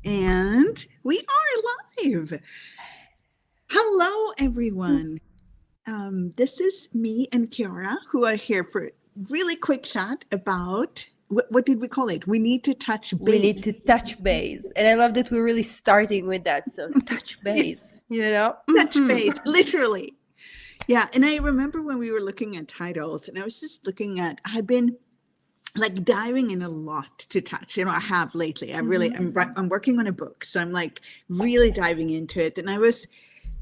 And we are live. Hello, everyone. This is me and Chiara, who are here for a really quick chat about what did we call it? We need to touch We need base. to touch base. And I love that we're really starting with that. So touch Yeah, base, you know? touch base, literally. Yeah. And I remember when we were looking at titles, and I was just looking at, I've been like diving in a lot to touch. I have lately. I'm working on a book. So I'm like really diving into it. And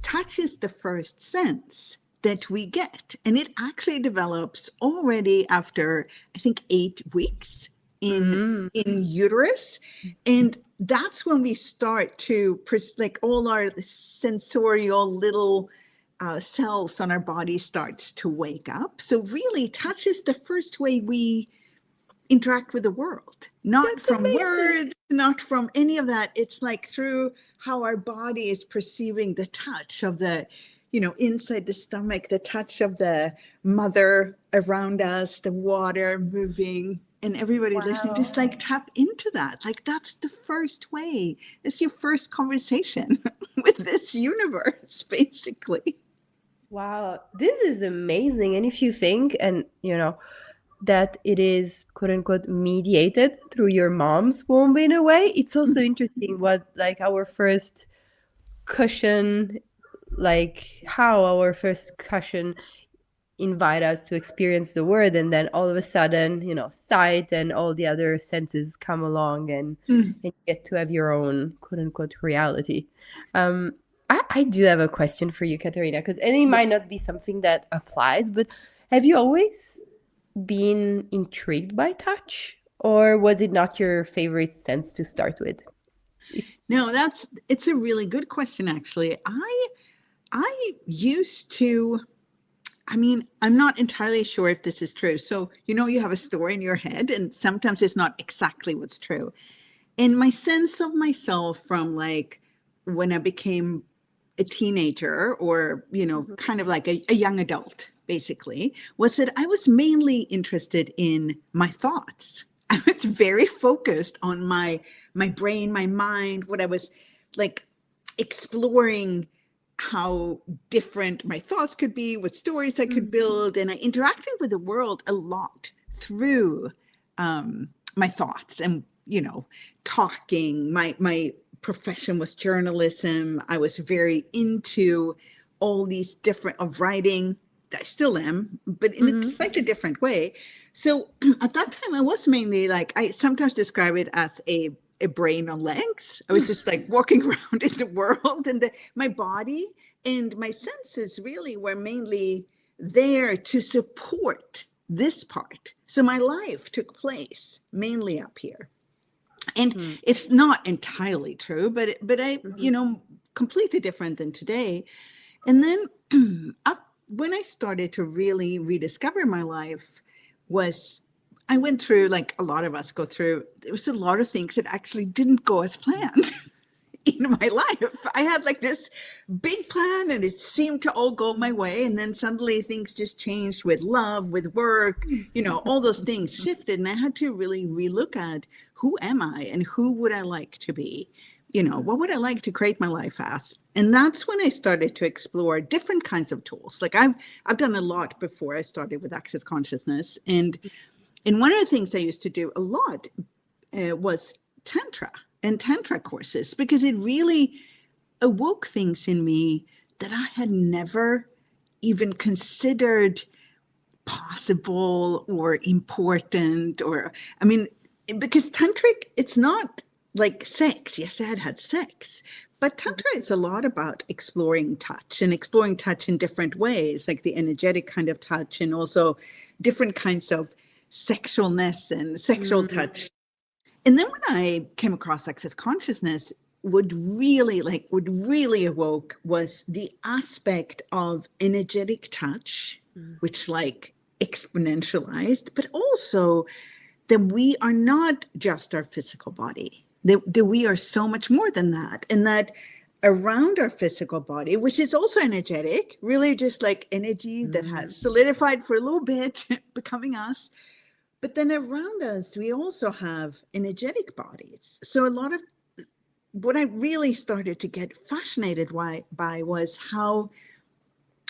touch is the first sense that we get. And it actually develops already after, I think, 8 weeks in uterus. And that's when we start to, like all our sensorial little cells on our body starts to wake up. So really, touch is the first way we interact with the world, not That's from amazing. words, not from any of that. It's like through how our body is perceiving the touch of the, inside the stomach, the touch of the mother around us, the water moving, and everybody listening, just Wow. like tap into that. Like that's the first way. It's your first conversation with this universe, basically. Wow. This is amazing. And if you think, that it is quote unquote mediated through your mom's womb in a way, it's also interesting what like our first cushion, like how our first cushion invite us to experience the world, and then all of a sudden sight and all the other senses come along, and you get to have your own quote unquote reality. I do have a question for you, Katarina, because and it might not be something that applies, but have you always been intrigued by touch, or was it not your favorite sense to start with? No, it's a really good question, actually. I used to, I'm not entirely sure if this is true. So, you have a story in your head, and sometimes it's not exactly what's true. And my sense of myself from like when I became a teenager or, kind of like a young adult, basically, was that I was mainly interested in my thoughts. I was very focused on my brain, my mind, what I was like exploring how different my thoughts could be, what stories I could build. And I interacted with the world a lot through my thoughts and, talking. My profession was journalism. I was very into all these different of writing. I still am, but in a Mm-hmm. slightly different way. So at that time, I was mainly like, I sometimes describe it as a brain on legs. I was just like walking around in the world, and my body and my senses really were mainly there to support this part. So my life took place mainly up here. And it's not entirely true, but I, completely different than today. And then when I started to really rediscover my life was I went through, like a lot of us go through, there was a lot of things that actually didn't go as planned in my life. I had like this big plan and it seemed to all go my way. And then suddenly things just changed with love, with work, all those things shifted. And I had to really relook at who am I and who would I like to be? What would I like to create my life as? And that's when I started to explore different kinds of tools. Like I've done a lot before I started with Access Consciousness. And one of the things I used to do a lot was Tantra and Tantra courses, because it really awoke things in me that I had never even considered possible or important. Or, because Tantric, it's not like sex. Yes, I had had sex, but Tantra is a lot about exploring touch and exploring touch in different ways, like the energetic kind of touch and also different kinds of sexualness and sexual touch. And then when I came across Access Consciousness, would really awoke was the aspect of energetic touch, which like exponentialized, but also that we are not just our physical body, that we are so much more than that. And that around our physical body, which is also energetic, really just like energy that has solidified for a little bit, becoming us. But then around us, we also have energetic bodies. So a lot of what I really started to get fascinated by was how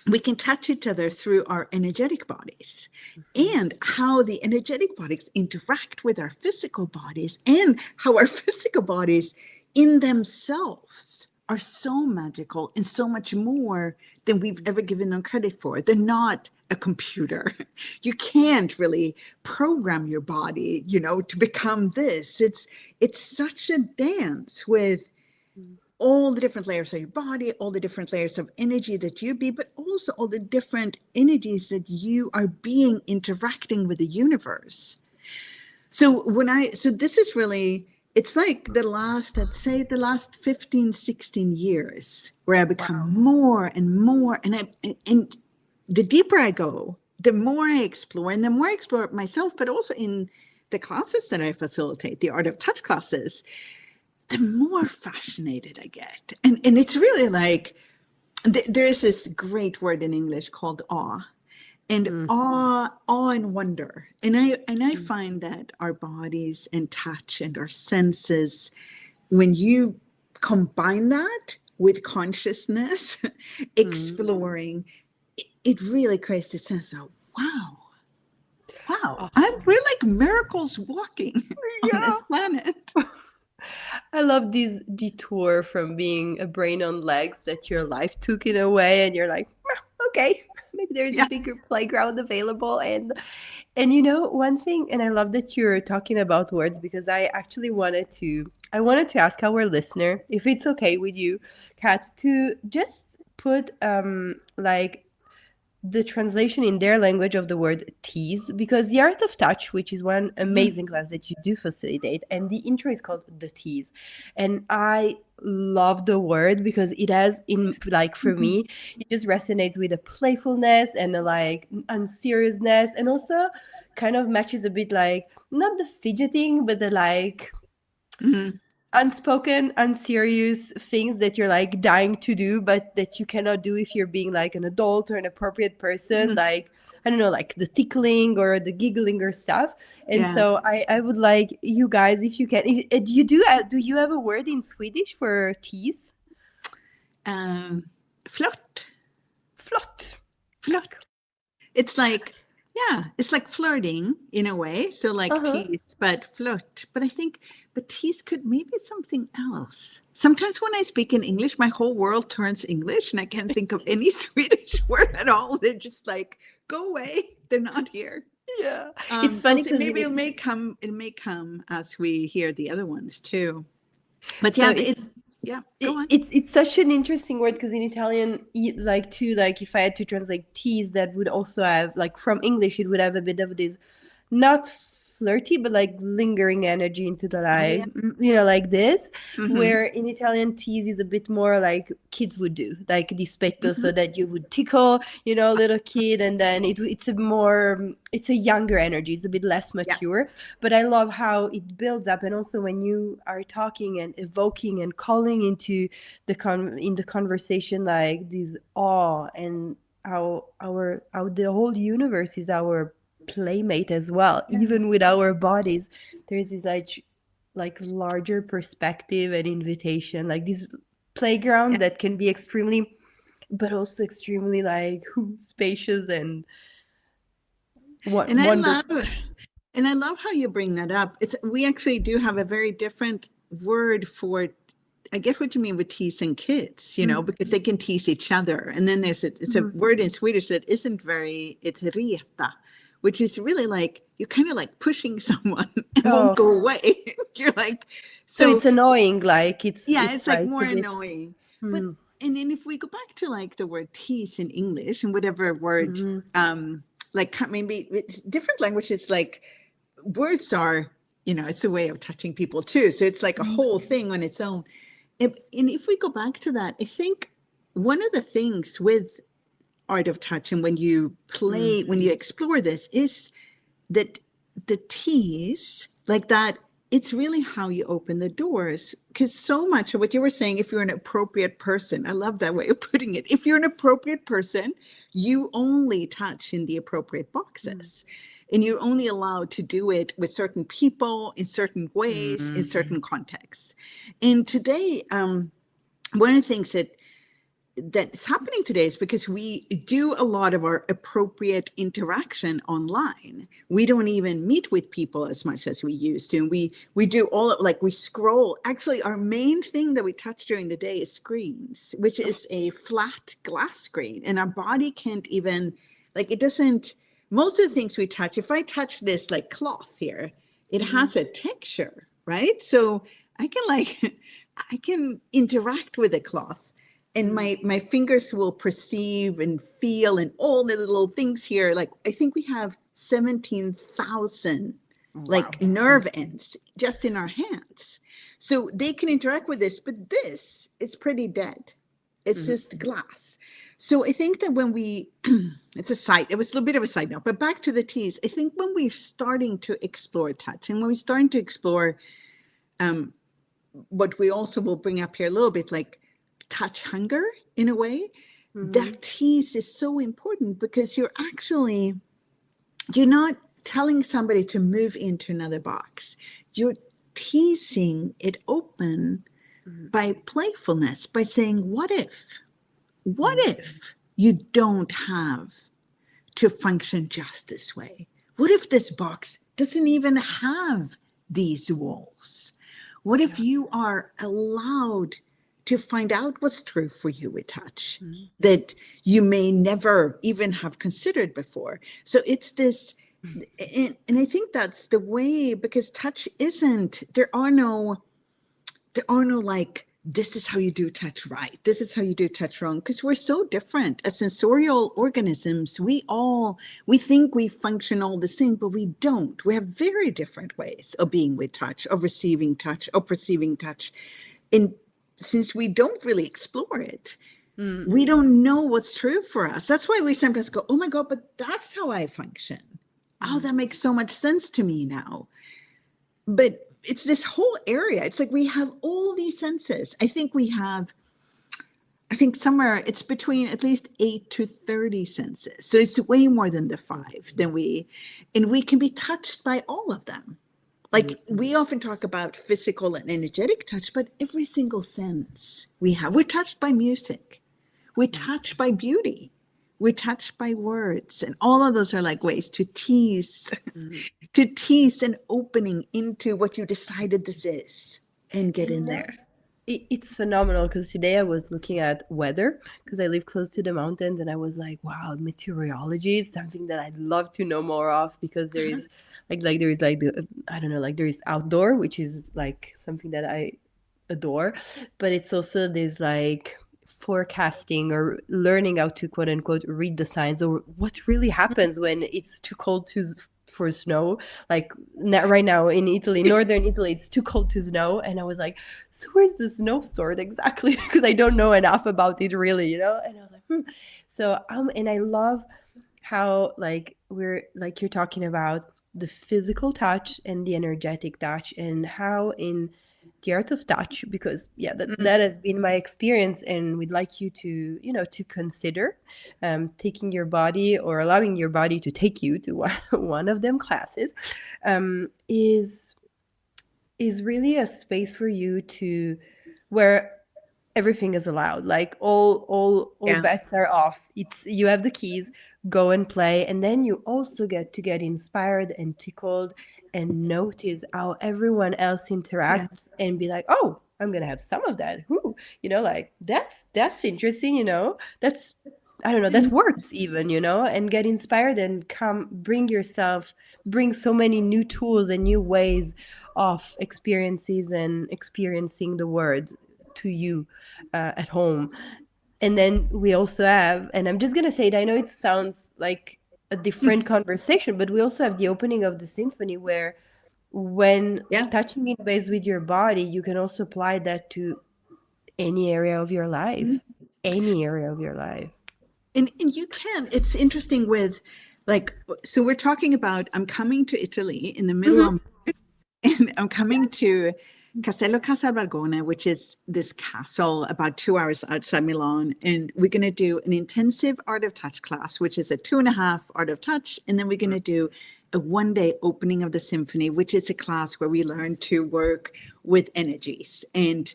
we can touch each other through our energetic bodies, Mhm. and how the energetic bodies interact with our physical bodies, and how our physical bodies in themselves are so magical and so much more than we've ever given them credit for. They're not a computer. You can't really program your body, to become this. It's such a dance with Mm. all the different layers of your body, all the different layers of energy that you be, but also all the different energies that you are being interacting with the universe. So this is really, it's like I'd say the last 15, 16 years where I Wow. become more and more, and the deeper I go, the more I explore, and the more I explore myself, but also in the classes that I facilitate, the Art of Touch classes, the more fascinated I get. And it's really like, there is this great word in English called awe. And Mm. awe and wonder. And I Mm. find that our bodies and touch and our senses, when you combine that with consciousness, Mm. exploring, it really creates this sense of, wow, Oh, we're like miracles walking on yeah. this planet. I love this detour from being a brain on legs that your life took in a way, and you're like, "Ah, okay, maybe there's a Yeah. bigger playground available." And one thing, and I love that you're talking about words, because I wanted to ask our listener if it's okay with you, Kat, to just put like the translation in their language of the word tease, because the art of touch, which is one Mhm. amazing class that you do facilitate, and the intro is called the tease. And I love the word because it has, in like, for Mhm. me, it just resonates with a playfulness and a like unseriousness, and also kind of matches a bit like not the fidgeting, but the like Mhm. unspoken, unserious things that you're like dying to do, but that you cannot do if you're being like an adult or an appropriate person. Mhm. Like, I don't know, like the tickling or the giggling or stuff. And Yeah. so I would like you guys, if you can, do you have a word in Swedish for tease? Um, Flört. Flott. Flört. It's like, yeah, it's like flirting in a way. So like Uh-huh. tease, but flirt. But I think, but tease could maybe something else. Sometimes when I speak in English, my whole world turns English and I can't think of any Swedish word at all. They're just like, go away. They're not here. Yeah. It's We'll funny see. because Maybe it may come as we hear the other ones too. But so yeah, it's yeah, go it, on. it's such an interesting word, because in Italian, like, too, like if I had to translate tease, that would also have, like, from English, it would have a bit of this not flirty but like lingering energy into the Oh yeah. like, like this, Hmm. where in Italian tease is a bit more like kids would do, like dispetto, Hmm. so that you would tickle, little kid, and then it's a younger energy, it's a bit less Yeah. mature. But I love how it builds up, and also when you are talking and evoking and calling into in the conversation, like this awe, and how the whole universe is our playmate as well, Yeah. even with our bodies. There's this like larger perspective and invitation, like this Yeah. playground that can be extremely, but also extremely like spacious and And I love wonderful. And I love how you bring that up. We actually do have a very different word for, I get what you mean with teasing kids, because they can tease each other. And then it's a Mhm. word in Swedish that isn't it's reta, which is really like, you're kind of like pushing someone and won't Oh, go away. You're like, so so it's annoying, like yeah, it's it's like like more a bit. annoying. But, Hmm. and then if we go back to like the word tease in English and whatever word, Mhm. like maybe it's different languages, like words are, it's a way of touching people too. So it's like a Mhm. whole thing on its own. And if we go back to that, I think one of the things with art of touch, and when you Mhm. explore this, is that the tease, like that, it's really how you open the doors. Because so much of what you were saying, if you're an appropriate person, I love that way of putting it. If you're an appropriate person, you only touch in the appropriate boxes. And you're only allowed to do it with certain people in certain ways, in certain contexts. And today, one of the things that's happening today is because we do a lot of our appropriate interaction online. We don't even meet with people as much as we used to. And we do all of, like, we scroll. Actually, our main thing that we touch during the day is screens, which is a flat glass screen. And our body can't even, like, it doesn't, most of the things we touch, if I touch this like cloth here, it has a texture, right? So I can interact with the cloth. And my fingers will perceive and feel and all the little things here. Like, I think we have 17,000 like nerve ends just in our hands. So they can interact with this, but this is pretty dead. It's just glass. So I think that when we, it was a little bit of a side note, but back to the teas, I think when we're starting to explore touch and when we're starting to explore what we also will bring up here a little bit, like touch hunger in a way, that tease is so important because you're not telling somebody to move into another box. You're teasing it open by playfulness, by saying, what if you don't have to function just this way? What if this box doesn't even have these walls? What if you are allowed to find out what's true for you with touch that you may never even have considered before? So it's this, and I think that's the way, because touch isn't, there are no like, this is how you do touch right, this is how you do touch wrong, because we're so different as sensorial organisms. We think we function all the same, but we don't. We have very different ways of being with touch, of receiving touch, of perceiving touch. And since we don't really explore it, we don't know what's true for us. That's why we sometimes go, oh my God, but that's how I function. Oh, that makes so much sense to me now. But it's this whole area. It's like we have all these senses. I think somewhere it's between at least 8 to 30 senses. So it's way more than the 5 and we can be touched by all of them. Like, we often talk about physical and energetic touch, but every single sense we have, we're touched by music, we're touched by beauty, we're touched by words. And all of those are like ways to tease, an opening into what you decided this is and get in there. It's phenomenal, because today I was looking at weather, because I live close to the mountains, and I was like, wow, meteorology is something that I'd love to know more of, because there is there is outdoor, which is like something that I adore, but it's also this like forecasting or learning how to quote unquote read the signs, or what really happens when it's too cold for snow. Like right now in Italy, northern Italy, it's too cold to snow, and I was like, so where's the snow stored exactly? Because I don't know enough about it really, and I was like, So and I love how like you're talking about the physical touch and the energetic touch, and how in the art of touch, because that has been my experience, and we'd like you to to consider taking your body, or allowing your body to take you to one of them classes, is really a space for you to, where everything is allowed, like all bets are off. It's, you have the keys, go and play, and then you also get to get inspired and tickled and notice how everyone else interacts, and be like, oh, I'm gonna have some of that. Who, like that's interesting, that's, I don't know, that works even, and get inspired and bring so many new tools and new ways of experiences and experiencing the world to you at home. And then we also have, and I'm just going to say it, I know it sounds like a different conversation, but we also have the opening of the symphony, where when touching in ways with your body, you can also apply that to any area of your life, any area of your life. And you can, it's interesting with, like, so we're talking about, I'm coming to Italy in the middle of And I'm coming to Castello di Casalborgone, which is this castle about 2 hours outside Milan. And we're going to do an intensive art of touch class, which is a 2.5 art of touch. And then we're going to do a 1-day opening of the symphony, which is a class where we learn to work with energies. And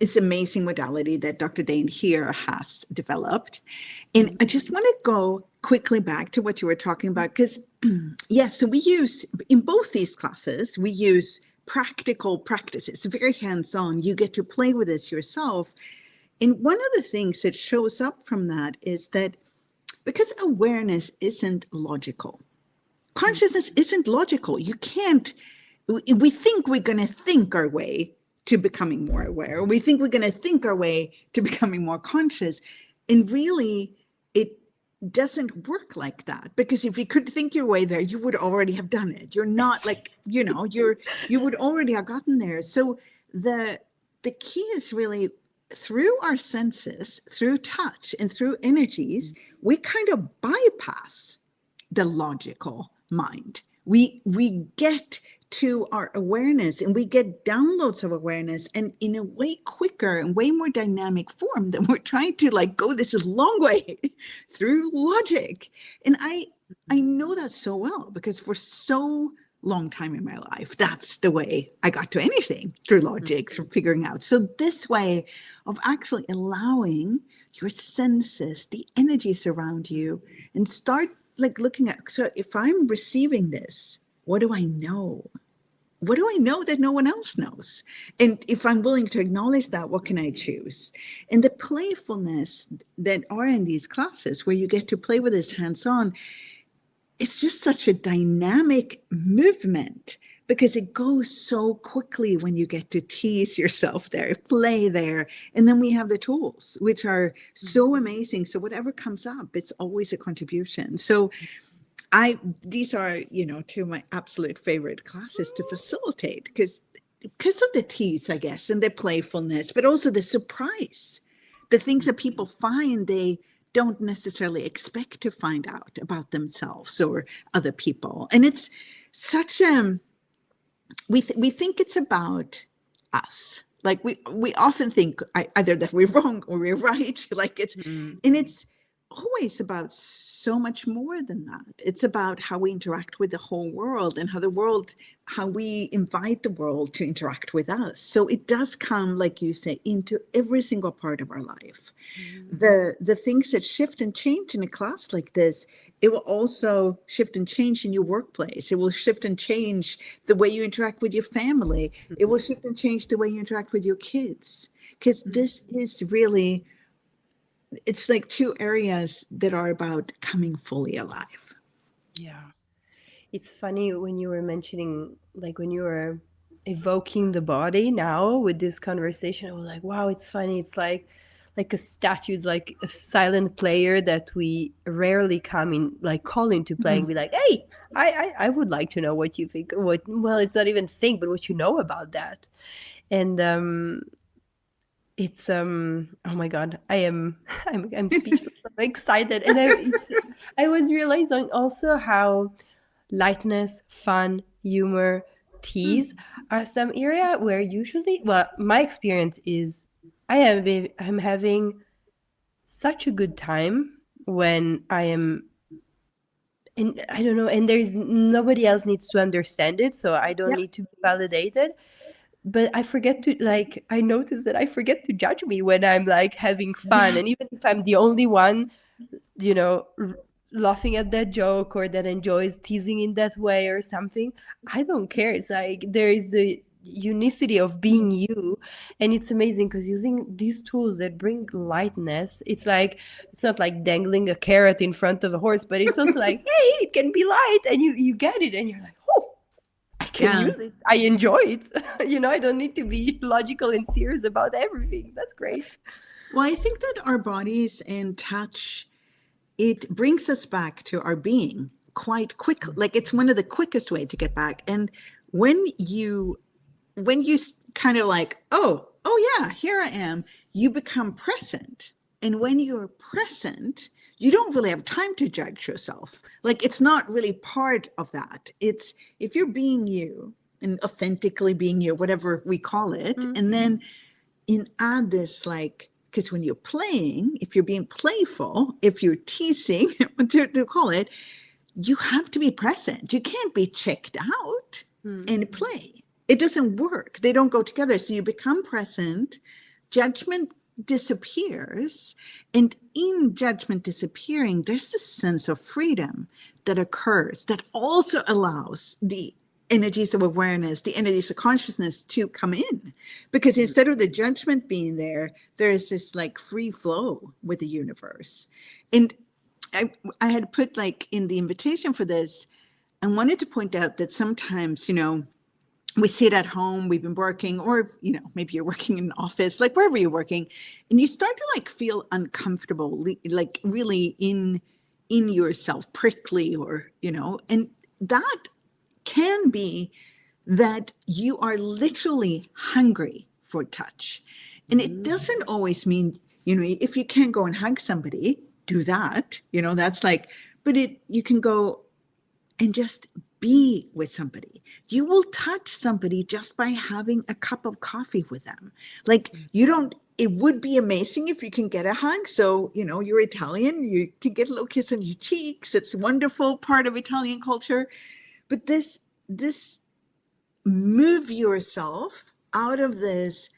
it's an amazing modality that Dr. Dane here has developed. And I just want to go quickly back to what you were talking about, because so we use, in both these classes, we use practical practices, very hands-on. You get to play with this yourself. And one of the things that shows up from that is that because awareness isn't logical, consciousness isn't logical. You can't, we think we're going to think our way to becoming more aware. We think we're going to think our way to becoming more conscious. And really, it doesn't work like that, because if you could think your way there, you would already have done it. You're not like, you would already have gotten there. So the key is really through our senses, through touch and through energies, we kind of bypass the logical mind. We get to our awareness, and we get downloads of awareness, and in a way quicker and way more dynamic form than we're trying to like go this long way through logic. And I know that so well, because for so long time in my life, that's the way I got to anything, through logic, through figuring out. So this way of actually allowing your senses, the energies around you, and start like looking at, so if I'm receiving this, what do I know? What do I know that no one else knows? And if I'm willing to acknowledge that, what can I choose? And the playfulness that are in these classes, where you get to play with this hands-on, it's just such a dynamic movement, because it goes so quickly when you get to tease yourself there, play there. And then we have the tools, which are so amazing. So whatever comes up, it's always a contribution. So these are, two of my absolute favorite classes to facilitate, because of the tease, I guess, and the playfulness, but also the surprise, the things that people find they don't necessarily expect to find out about themselves or other people. And it's such we think it's about us. Like we often think either that we're wrong or we're right. Like and it's always about so much more than that. It's about how we interact with the whole world, and how we invite the world to interact with us. So it does come, like you say, into every single part of our life. The things that shift and change in a class like this, it will also shift and change in your workplace. It will shift and change the way you interact with your family. It will shift and change the way you interact with your kids, because this is really, it's like two areas that are about coming fully alive. Yeah. It's funny when you were mentioning, like when you were evoking the body now with this conversation, I was like, wow, it's funny. It's like a statue. It's like a silent player that we rarely come in, like call into play and be like, hey, I would like to know what you think. Well, it's not even think, but what you know about that. And it's oh my god, I'm speechless. I'm excited, and I was realizing also how lightness, fun, humor, tease are some area where usually, well, my experience is I'm having such a good time when I am, and I don't know, and there's nobody else needs to understand it, so I don't need to be validated. But I notice that I forget to judge me when I'm like having fun. And even if I'm the only one, laughing at that joke or that enjoys teasing in that way or something, I don't care. It's like there is a unicity of being you. And it's amazing because using these tools that bring lightness, it's not like dangling a carrot in front of a horse, but it's also like, hey, it can be light, and you get it and you're like, oh, I can use it. I enjoy it. I don't need to be logical and serious about everything. That's great. Well, I think that our bodies and touch, it brings us back to our being quite quickly. Like it's one of the quickest way to get back. And when you kind of like, oh yeah, here I am, you become present. And when you're present, you don't really have time to judge yourself. Like it's not really part of that. It's if you're being you, and authentically being you, whatever we call it. Mm. And then add this, like, because when you're playing, if you're being playful, if you're teasing, to call it, you have to be present. You can't be checked out and play. It doesn't work. They don't go together. So you become present, judgment disappears, and in judgment disappearing, there's a sense of freedom that occurs that also allows the energies of awareness, the energies of consciousness to come in, because instead of the judgment being there, there's this like free flow with the universe. And I had put, like, in the invitation for this, I wanted to point out that sometimes, we sit at home, we've been working, or, maybe you're working in an office, like wherever you're working, and you start to like feel uncomfortable, like really in yourself, prickly, or, and that can be that you are literally hungry for touch. And it doesn't always mean, if you can't go and hug somebody, do that, that's like, but you can go and just be with somebody. You will touch somebody just by having a cup of coffee with them. Like, it would be amazing if you can get a hug. So, you're Italian, you can get a little kiss on your cheeks. It's a wonderful part of Italian culture. But this move yourself out of this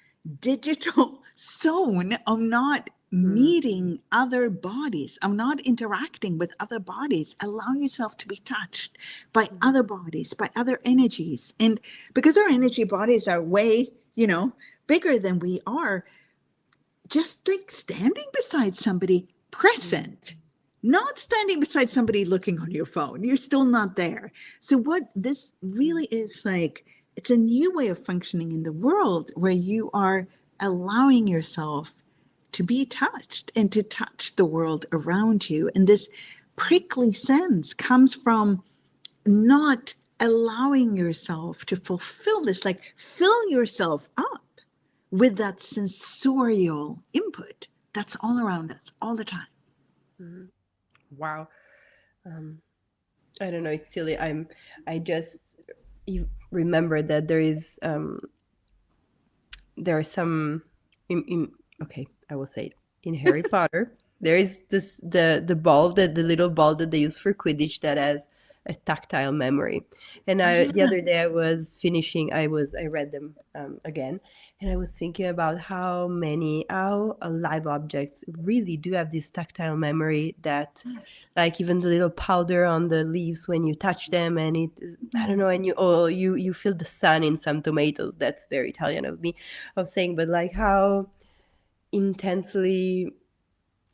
digital zone of not meeting other bodies, of not interacting with other bodies. Allow yourself to be touched by other bodies, by other energies. And because our energy bodies are way, bigger than we are, just like standing beside somebody present, not standing beside somebody looking on your phone. You're still not there. So what this really is like, it's a new way of functioning in the world where you are allowing yourself to be touched and to touch the world around you. And this prickly sense comes from not allowing yourself to fulfill this, like fill yourself up with that sensorial input that's all around us all the time. Mm-hmm. Wow. I don't know, it's silly. I just remember that there are some okay, I will say it. In Harry Potter, there is the ball, the little ball that they use for Quidditch that has a tactile memory. And the other day I read them again, and I was thinking about how live objects really do have this tactile memory that, like even the little powder on the leaves when you touch them, and I don't know, and you feel the sun in some tomatoes. That's very Italian of me of saying, but like how intensely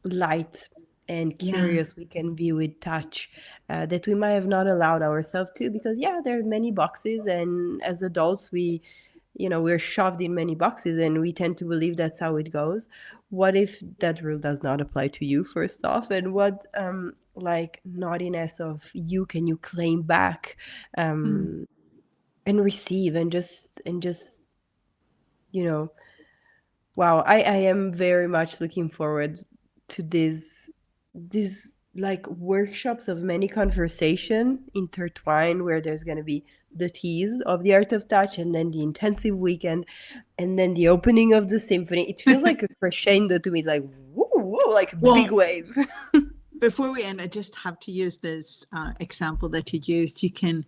light and curious we can be with touch, that we might have not allowed ourselves to, because there are many boxes, and as adults we're shoved in many boxes and we tend to believe that's how it goes. What if that rule does not apply to you, first off? And what like naughtiness of you can you claim back and receive and just wow, I am very much looking forward to these like workshops of many conversation intertwined, where there's going to be the tease of the art of touch, and then the intensive weekend, and then the opening of the symphony. It feels like a crescendo to me, like woo, like a big wave. Before we end, I just have to use this example that you used. You can,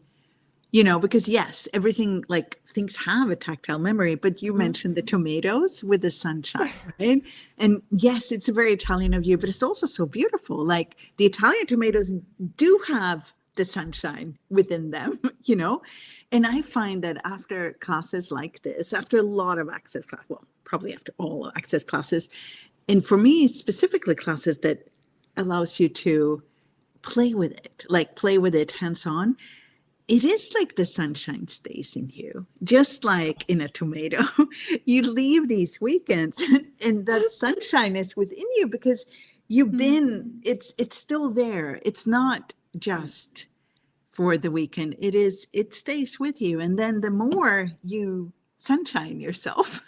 because yes, everything, like things have a tactile memory, but you mentioned the tomatoes with the sunshine, right? And yes, it's very Italian of you, but it's also so beautiful. Like the Italian tomatoes do have the sunshine within them, And I find that after classes like this, after a lot of access class, well, probably after all access classes, and for me specifically classes that allows you to play with it hands-on, it is like the sunshine stays in you, just like in a tomato. You leave these weekends and that sunshine is within you because you've been, it's still there. It's not just for the weekend. It stays with you. And then the more you sunshine yourself,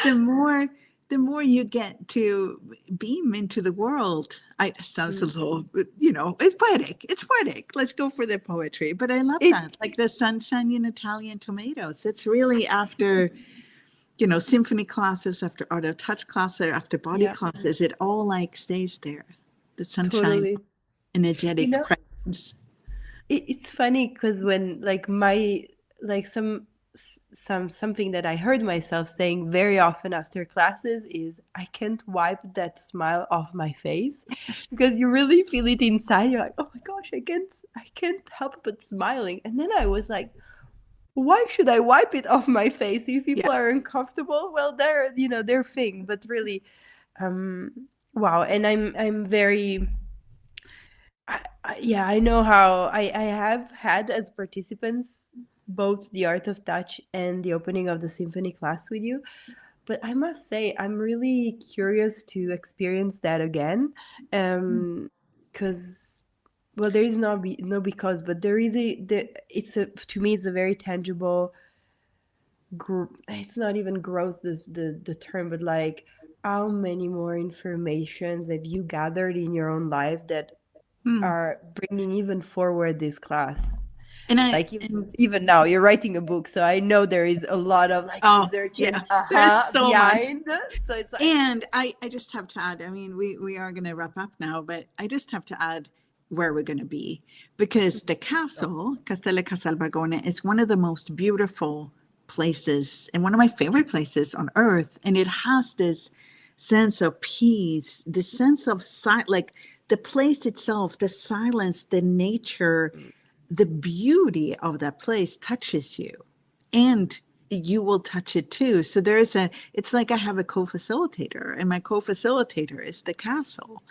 the more the more you get to beam into the world. It sounds a Mm. little, it's poetic. It's poetic. Let's go for the poetry. But I love that. It's Like the sunshine in Italian tomatoes. It's really after, symphony classes, after art of touch classes, after body yeah, classes, it all like stays there. The sunshine, totally. You energetic know, presence. it's funny because when like my like something that I heard myself saying very often after classes is I can't wipe that smile off my face Yes. because you really feel it inside. You're like, oh my gosh, I can't help but smiling. And then I was like, why should I wipe it off my face? If Yeah. people are uncomfortable, well, they're their thing. But really, um, wow. And I'm very yeah, I know how I have had as participants both the art of touch and the opening of the symphony class with you. But I must say, I'm really curious to experience that again. Because, well, there is no because, but there is it's to me, it's a very tangible, it's not even growth, the term, but like, how many more informations have you gathered in your own life that Hmm. are bringing even forward this class. And I, Like and even now, you're writing a book, so I know there is a lot of like oh, research and yeah, there's so much. behind. So it's like, And I just have to add, I mean, we are going to wrap up now, but I just have to add where we're going to be because the castle, Castello di Casalborgone, is one of the most beautiful places and one of my favorite places on earth. And it has this sense of peace, this sense of like the place itself, the silence, the nature, the beauty of that place touches you. And you will touch it too. So it's like I have a co-facilitator, and my co-facilitator is the castle.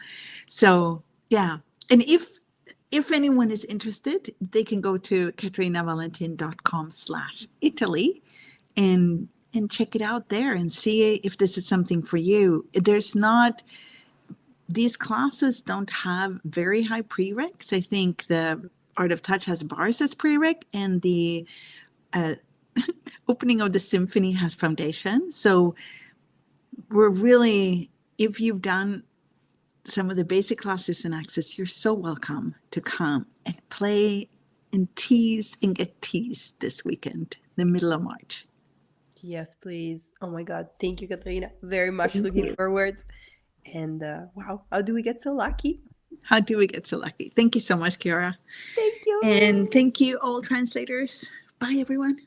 So yeah. And if anyone is interested, they can go to katarinavallentin.com/Italy and check it out there and see if this is something for you. These classes don't have very high prereqs. I think the Art of Touch has bars as prereq, and the uh, opening of the symphony has foundation. So we're really, if you've done some of the basic classes in Access, you're so welcome to come and play and tease and get teased this weekend, the middle of March. yes, please. Oh my God, thank you, Katarina. Very much Thank looking you. forward. And wow, how do we get so lucky? How do we get so lucky? Thank you so much, Kiara. Thank you. And thank you, all translators. Bye, everyone.